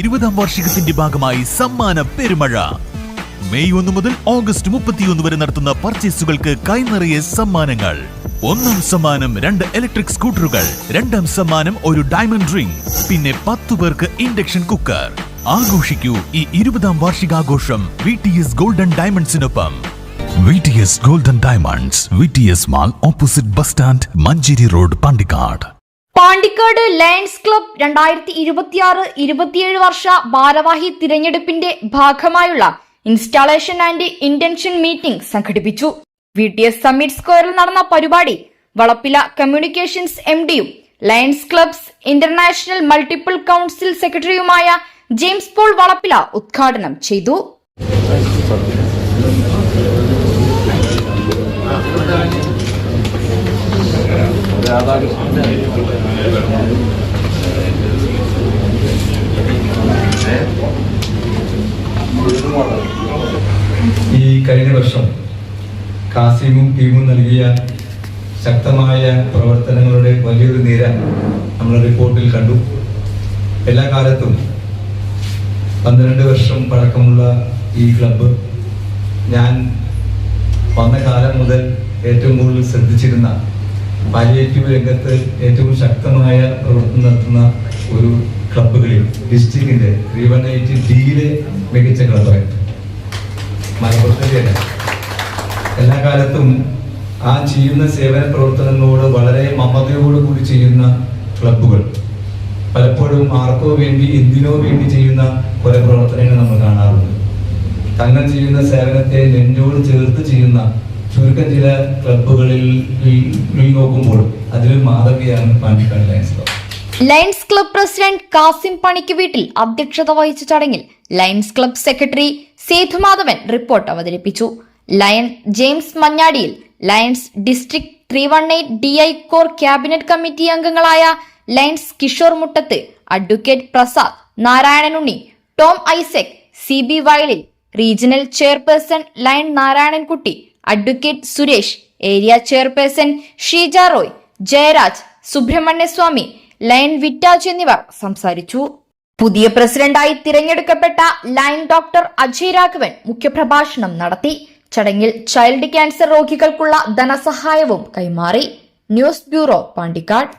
20ാം വാർഷികത്തിന്റെ ഭാഗമായി സമ്മാന പെരുമഴ. മെയ് 1 മുതൽ ഓഗസ്റ്റ് 31 വരെ നടത്തുന്ന പർച്ചേസുകൾക്ക് കൈനിറയെ സമ്മാനങ്ങൾ. 1ാം സമ്മാനം 2 ഇലക്ട്രിക് സ്കൂട്ടറുകൾ, 2ാം സമ്മാനം ഒരു ഡയമണ്ട് റിംഗ്, പിന്നെ 10 പേർക്ക് ഇൻഡക്ഷൻ കുക്കർ. ആഘോഷിക്കൂ ഈ 20ാം വാർഷികാഘോഷം VTS ഗോൾഡൻ ഡയമണ്ട്സിനൊപ്പം. VTS golden diamonds, VTS mall, opposite bus stand, Manjeri road, Pandikkad. Pandikkad lions club 2026-27 വർഷ ഭാരവാഹി തിരഞ്ഞെടുപ്പിന്റെ ഭാഗമായുള്ള ഇൻസ്റ്റാളേഷൻ ആൻഡ് ഇന്റൻഷൻ മീറ്റിംഗ് സംഘടിപ്പിച്ചു. VTS സമ്മിറ്റ് സ്ക്വയറിൽ നടന്ന പരിപാടി വളപ്പില കമ്മ്യൂണിക്കേഷൻസ് MDയും lions clubs international multiple council സെക്രട്ടറിയുമായ ജെയിംസ് പോൾ വളപ്പില ഉദ്ഘാടനം ചെയ്തു. ഈ കഴിഞ്ഞ വർഷം കാസിമും ടീമും നൽകിയ ശക്തമായ പ്രവർത്തനങ്ങളുടെ വലിയൊരു നിര നമ്മൾ റിപ്പോർട്ടിൽ കണ്ടു. എല്ലാ കാലത്തും 12 വർഷം പഴക്കമുള്ള ഈ ക്ലബ്ബ് ഞാൻ വന്ന കാലം മുതൽ ഏറ്റവും കൂടുതൽ ശ്രദ്ധിച്ചിരുന്ന പാലിയേറ്റീവ് രംഗത്ത് ഏറ്റവും ശക്തമായ പ്രവർത്തനം നടത്തുന്ന ഒരു ക്ലബ്ബുകളിൽ ഡിസ്ട്രിക്റ്റിന്റെ 318Dയിലെ മികച്ച ക്ലബ്ബായിട്ട് മലപ്പുറത്തിൻ്റെ എല്ലാ കാലത്തും ആ ചെയ്യുന്ന സേവന പ്രവർത്തനങ്ങളോട് വളരെ മമതയോടുകൂടി ചെയ്യുന്ന ക്ലബ്ബുകൾ പലപ്പോഴും ആർക്കോ വേണ്ടി എന്തിനോ വേണ്ടി ചെയ്യുന്ന കുറെ പ്രവർത്തനങ്ങൾ നമ്മൾ കാണാറുണ്ട്. തങ്ങൾ ചെയ്യുന്ന സേവനത്തെ നെഞ്ചോട് ചേർത്ത് ചെയ്യുന്ന ചുരുക്കം ചില ക്ലബ്ബുകളിൽ നോക്കുമ്പോൾ അതിൽ മാതൃകയാണ് Pandikkad lions club. Lions club president Kasim പണിക്ക് വീട്ടിൽ അധ്യക്ഷത വഹിച്ച ചടങ്ങിൽ lions club secretary Sethumadhavan report അവതരിപ്പിച്ചു. Lion James Manjadiyil, lions district 318DI core cabinet committee അംഗങ്ങളായ lions Kishore Muttath, advocate Prasad, Narayananunni, Tom Isaac, CB Vayalil, regional chairperson lion Narayanankutty, advocate Suresh, area chairperson Sheeja Roy, Jayaraj, Subrahmanyaswamy, lion വിറ്റാജ് എന്നിവർ സംസാരിച്ചു. പുതിയ പ്രസിഡന്റായി തിരഞ്ഞെടുക്കപ്പെട്ട ലയൺ ഡോക്ടർ അജയ് രാഘവൻ മുഖ്യപ്രഭാഷണം നടത്തി. ചടങ്ങിൽ ചൈൽഡ് ക്യാൻസർ രോഗികൾക്കുള്ള ധനസഹായവും കൈമാറി. News bureau, Pandikkad.